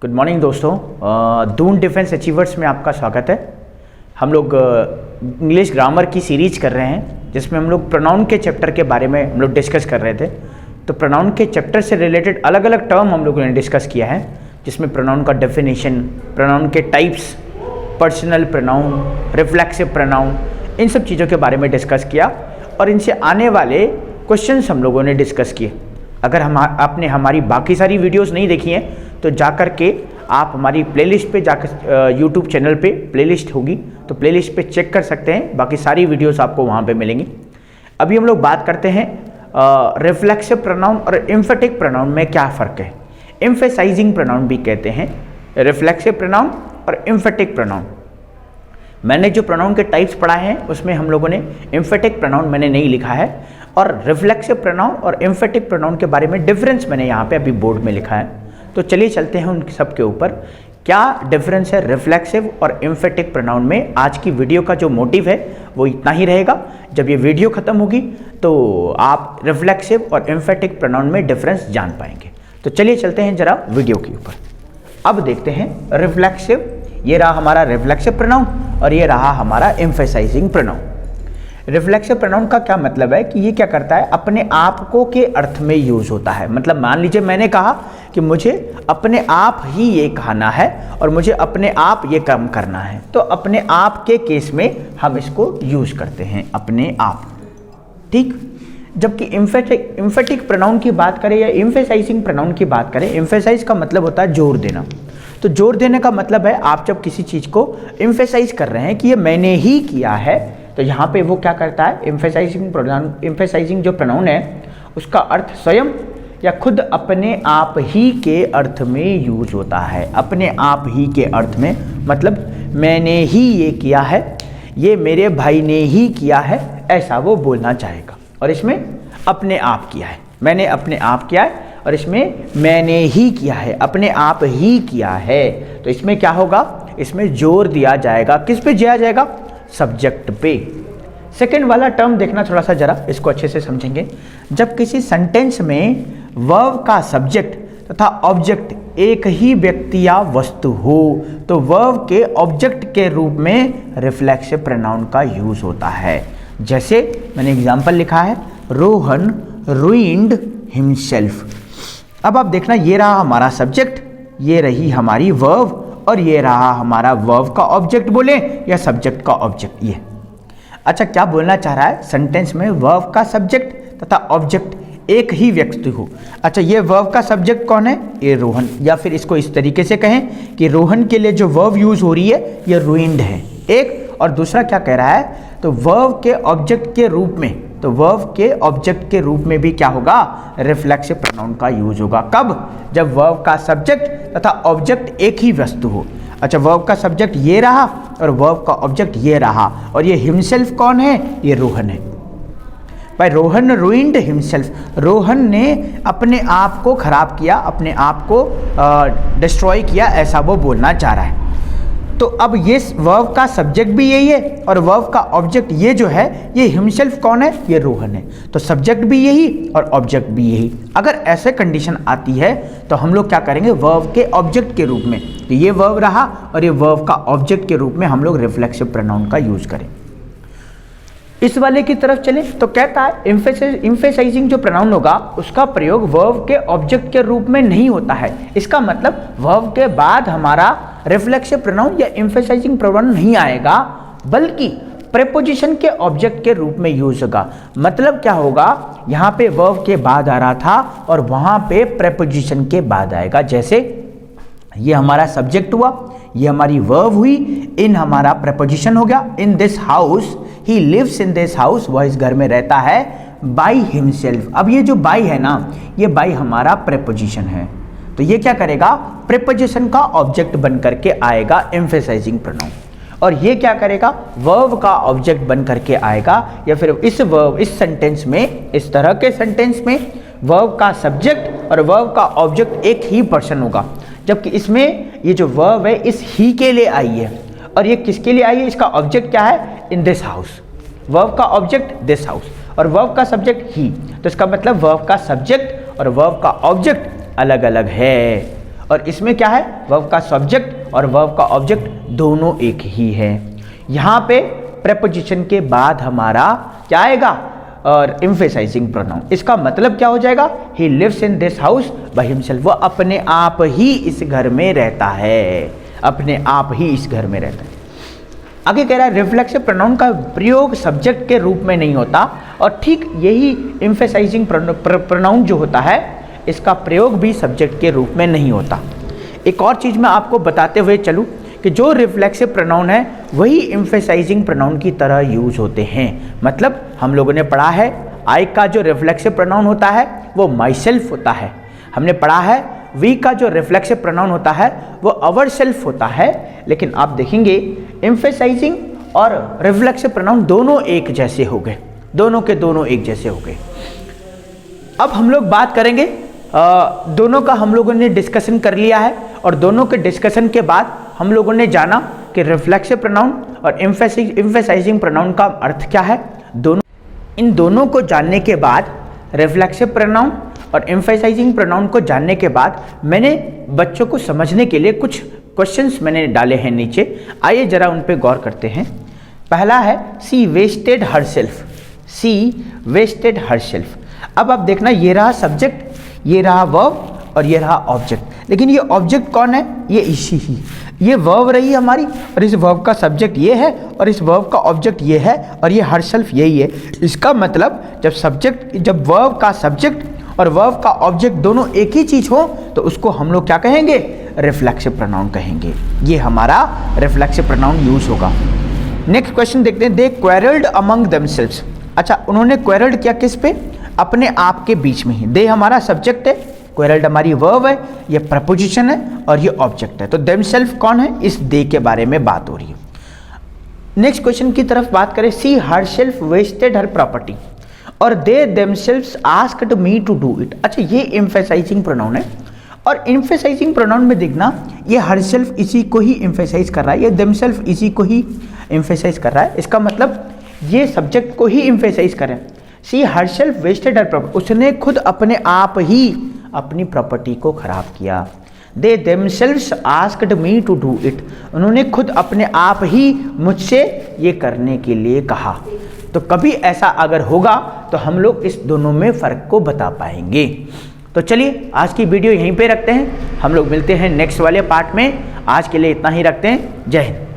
Good morning दोस्तों, Doon defence achievers में आपका स्वागत है। हम लोग इंग्लिश ग्रामर की सीरीज कर रहे हैं जिसमें हम लोग प्रोनाउन के चैप्टर के बारे में हम लोग डिस्कस कर रहे थे। तो प्रोनाउन के चैप्टर से रिलेटेड अलग अलग टर्म हम लोगों ने डिस्कस किया है, जिसमें प्रोनाउन का डेफिनेशन, प्रोनाउन के types, personal pronoun, reflexive pronoun, इन सब चीज़ों के बारे में डिस्कस किया और इनसे आने वाले क्वेश्चंस हम लोगों ने डिस्कस किए। अगर आपने हमारी बाकी सारी वीडियोस नहीं देखी हैं तो जाकर के आप हमारी प्लेलिस्ट पे जाकर यूट्यूब चैनल पे प्लेलिस्ट होगी तो प्लेलिस्ट पे चेक कर सकते हैं, बाकी सारी वीडियोस आपको वहाँ पे मिलेंगी। अभी हम लोग बात करते हैं रिफ्लेक्सिव प्रोनाउन और एम्फेटिक प्रोनाउन में क्या फ़र्क है। एम्फेसाइजिंग प्रोनाउन भी कहते हैं रिफ्लेक्सिव प्रोनाउन और एम्फेटिक प्रोनाउन। मैंने जो प्रोनाउन के टाइप्स पढ़ाए हैं उसमें हम लोगों ने एम्फेटिक प्रोनाउन मैंने नहीं लिखा है और रिफ्लेक्सिव प्रोनाउन और एम्फेटिक प्रोनाउन के बारे में डिफरेंस मैंने यहाँ पे अभी बोर्ड में लिखा है। तो चलिए चलते हैं उन सब के ऊपर, क्या डिफरेंस है रिफ्लेक्सिव और एम्फेटिक प्रोनाउन में। आज की वीडियो का जो मोटिव है वो इतना ही रहेगा। जब ये वीडियो खत्म होगी तो आप रिफ्लेक्सिव और एम्फेटिक प्रोनाउन में डिफरेंस जान पाएंगे। तो चलिए चलते हैं जरा वीडियो के ऊपर। अब देखते हैं रिफ्लेक्सिव, ये रहा हमारा रिफ्लेक्सिव प्रोनाउन और ये रहा हमारा एम्फेसाइजिंग प्रोनाउन। रिफ्लेक्सिव प्रोनाउन का क्या मतलब है कि ये क्या करता है, अपने आप को के अर्थ में यूज होता है। मतलब मान लीजिए मैंने कहा कि मुझे अपने आप ही ये कहना है और मुझे अपने आप ये काम करना है, तो अपने आप के केस में हम इसको यूज करते हैं, अपने आप। ठीक। जबकि एम्फेटिक प्रोनाउन की बात करें या एम्फेसाइजिंग प्रोनाउन की बात करें, एम्फेसाइज का मतलब होता है जोर देना। तो जोर देने का मतलब है आप जब किसी चीज़ को एम्फेसाइज कर रहे हैं कि ये मैंने ही किया है, तो यहाँ पे वो क्या करता है, एम्फेसाइजिंग जो प्रोनाउन है उसका अर्थ स्वयं या खुद अपने आप ही के अर्थ में यूज होता है। अपने आप ही के अर्थ में मतलब मैंने ही ये किया है, ये मेरे भाई ने ही किया है, ऐसा वो बोलना चाहेगा। और इसमें अपने आप किया है, मैंने अपने आप किया है, और इसमें मैंने ही किया है, अपने आप ही किया है। तो इसमें क्या होगा, इसमें जोर दिया जाएगा। किस पे दिया जाएगा, सब्जेक्ट पे। सेकंड वाला टर्म देखना थोड़ा सा जरा, इसको अच्छे से समझेंगे। जब किसी सेंटेंस में वर्ब का सब्जेक्ट तथा ऑब्जेक्ट एक ही व्यक्ति या वस्तु हो तो वर्ब के ऑब्जेक्ट के रूप में रिफ्लेक्सिव प्रोनाउन का यूज होता है। जैसे मैंने एग्जांपल लिखा है, रोहन रूइंड हिमसेल्फ। अब आप देखना, ये रहा हमारा सब्जेक्ट, ये रही हमारी वर्ब और ये रहा हमारा वर्ब का ऑब्जेक्ट बोले या सब्जेक्ट का ऑब्जेक्ट। ये अच्छा क्या बोलना चाह रहा है, सेंटेंस में वर्ब का सब्जेक्ट तथा ऑब्जेक्ट एक ही व्यक्ति हो। अच्छा, ये वर्ब का सब्जेक्ट कौन है, ये रोहन, या फिर इसको इस तरीके से कहें कि रोहन के लिए जो वर्ब यूज हो रही है ये रूइंड है एक। और दूसरा क्या कह रहा है, तो वर्ब के ऑब्जेक्ट के रूप में, तो वर्ब के ऑब्जेक्ट के रूप में भी क्या होगा, रिफ्लेक्सिव प्रोनाउन का यूज होगा। कब, जब वर्ब का सब्जेक्ट तथा ऑब्जेक्ट एक ही वस्तु हो। अच्छा, वर्ब का सब्जेक्ट ये रहा और वर्ब का ऑब्जेक्ट ये रहा, और ये हिमसेल्फ कौन है, ये रोहन है। भाई रोहन रूइंड हिमसेल्फ, रोहन ने अपने आप को खराब किया, अपने आप को डिस्ट्रॉय किया, ऐसा वो बोलना चाह रहा है। तो अब ये वर्ब का सब्जेक्ट भी यही है और वर्ब का ऑब्जेक्ट ये जो है, ये हिमसेल्फ कौन है, ये रोहन है। तो सब्जेक्ट भी यही और ऑब्जेक्ट भी यही। अगर ऐसे कंडीशन आती है तो हम लोग क्या करेंगे, वर्ब के ऑब्जेक्ट के रूप में, तो ये वर्ब रहा और ये वर्ब का ऑब्जेक्ट के रूप में हम लोग रिफ्लेक्सिव प्रोनाउन का यूज करें। इस वाले की तरफ चले तो कहता है एम्फेसाइजिंग जो प्रोनाउन होगा उसका प्रयोग वर्ब के ऑब्जेक्ट के रूप में नहीं होता है। इसका मतलब वर्ब के बाद हमारा रिफ्लेक्सिव प्रोनाउन या एम्फेसाइजिंग प्रोनाउन नहीं आएगा, बल्कि प्रेपोजिशन के ऑब्जेक्ट के रूप में यूज होगा। मतलब क्या होगा, यहाँ पे वर्ब के बाद आ रहा था और वहां पे प्रेपोजिशन के बाद आएगा। जैसे ये हमारा सब्जेक्ट हुआ, ये हमारी वर्ब हुई, इन हमारा प्रेपोजिशन हो गया, in this house he lives in this house, वह इस घर में रहता है, बाय हिमसेल्फ। अब ये जो बाय है ना, ये बाय हमारा प्रेपोजिशन है, तो ये क्या करेगा, प्रेपोजिशन का ऑब्जेक्ट बन करके आएगा एम्फेसाइजिंग प्रोनाउन। और ये क्या करेगा, वर्ब का ऑब्जेक्ट बन करके आएगा, या फिर इस सेंटेंस में, इस तरह के सेंटेंस में वर्ब का सब्जेक्ट और वर्ब का ऑब्जेक्ट एक ही पर्सन होगा। जबकि इसमें ये जो वर्ब है इस ही के लिए आई है, और ये किसके लिए आई है, इसका ऑब्जेक्ट क्या है, इन दिस हाउस। वर्ब का ऑब्जेक्ट दिस हाउस और वर्ब का सब्जेक्ट ही, तो इसका मतलब वर्ब का सब्जेक्ट और वर्ब का ऑब्जेक्ट अलग अलग है। और इसमें क्या है, वर्ब का सब्जेक्ट और वर्ब का ऑब्जेक्ट दोनों एक ही है। यहाँ पे प्रेपोजिशन के बाद हमारा क्या आएगा, और एम्फेसाइजिंग प्रोनाउन। इसका मतलब क्या हो जाएगा, he lives in this house by himself, वो अपने आप ही इस घर में रहता है, अपने आप ही इस घर में रहता है। आगे कह रहा है रिफ्लेक्सिव प्रोनाउन का प्रयोग सब्जेक्ट के रूप में नहीं होता, और ठीक यही एम्फेसाइजिंग प्रोनाउन जो होता है इसका प्रयोग भी सब्जेक्ट के रूप में नहीं होता। एक और चीज़ मैं आपको बताते हुए चलूँ कि जो रिफ्लेक्सिव प्रोनाउन है वही एम्फेसाइजिंग प्रोनाउन की तरह यूज होते हैं। मतलब हम लोगों ने पढ़ा है आई का जो रिफ्लेक्सिव प्रोनाउन होता है वो माई सेल्फ होता है, हमने पढ़ा है वी का जो रिफ्लेक्सिव प्रोनाउन होता है वो अवर सेल्फ होता है, लेकिन आप देखेंगे एम्फेसाइजिंग और रिफ्लेक्सिव प्रोनाउन दोनों एक जैसे हो गए, दोनों के दोनों एक जैसे हो गए। अब हम लोग बात करेंगे दोनों का हम लोगों ने डिस्कशन कर लिया है, और दोनों के डिस्कशन के बाद हम लोगों ने जाना कि रिफ्लेक्सिव प्रोनाउन और एम्फेसाइजिंग प्रोनाउन का अर्थ क्या है। इन दोनों को जानने के बाद, रिफ्लेक्सिव प्रोनाउन और एम्फेसाइजिंग प्रोनाउन को जानने के बाद, मैंने बच्चों को समझने के लिए कुछ क्वेश्चंस मैंने डाले हैं नीचे। आइए जरा उन पे गौर करते हैं। पहला है सी वेस्टेड हरसेल्फ, सी वेस्टेड हरसेल्फ। अब आप देखना, ये रहा सब्जेक्ट, ये रहा वर्ब और ये रहा ऑब्जेक्ट, लेकिन ये ऑब्जेक्ट कौन है, ये इसी ही, ये वर्ब रही हमारी, और इस वर्ब का सब्जेक्ट ये है और इस वर्ब का ऑब्जेक्ट ये है, और ये हरसेल्फ यही है। इसका मतलब जब वर्ब का सब्जेक्ट और वर्ब का ऑब्जेक्ट दोनों एक ही चीज हो तो उसको हम लोग क्या कहेंगे, रिफ्लेक्सिव प्रोनाउन कहेंगे। ये हमारा रिफ्लेक्सिव प्रोनाउन यूज होगा। नेक्स्ट क्वेश्चन देखते हैं, दे क्वेरल्ड अमंग देमसेल्व्स। अच्छा, उन्होंने क्वेरल्ड किया किस पे, अपने आप के बीच में ही। दे हमारा सब्जेक्ट है, क्वेरल्ड हमारी वर्ब है, ये प्रपोजिशन है और ये ऑब्जेक्ट है। तो देमसेल्फ कौन है, इस दे के बारे में बात हो रही है। नेक्स्ट क्वेश्चन की तरफ बात करें, she herself wasted her property और they themselves asked me to do it. अच्छा, ये एम्फेसाइजिंग प्रोनाउन है, और एम्फेसाइजिंग प्रोनाउन में देखना ये हरसेल्फ इसी को ही एम्फेसाइज कर रहा है, ये देमसेल्फ इसी को ही एम्फेसाइज कर रहा है। इसका मतलब ये सब्जेक्ट को ही एम्फेसाइज कर रहे हैं। सी हरसेल्फ वेस्टेड हर प्रॉपर्टी, उसने खुद अपने आप ही अपनी प्रॉपर्टी को खराब किया। They themselves asked me to do it, उन्होंने खुद अपने आप ही मुझसे ये करने के लिए कहा। तो कभी ऐसा अगर होगा तो हम लोग इस दोनों में फ़र्क को बता पाएंगे। तो चलिए आज की वीडियो यहीं पे रखते हैं, हम लोग मिलते हैं नेक्स्ट वाले पार्ट में। आज के लिए इतना ही रखते हैं। जय हिंद।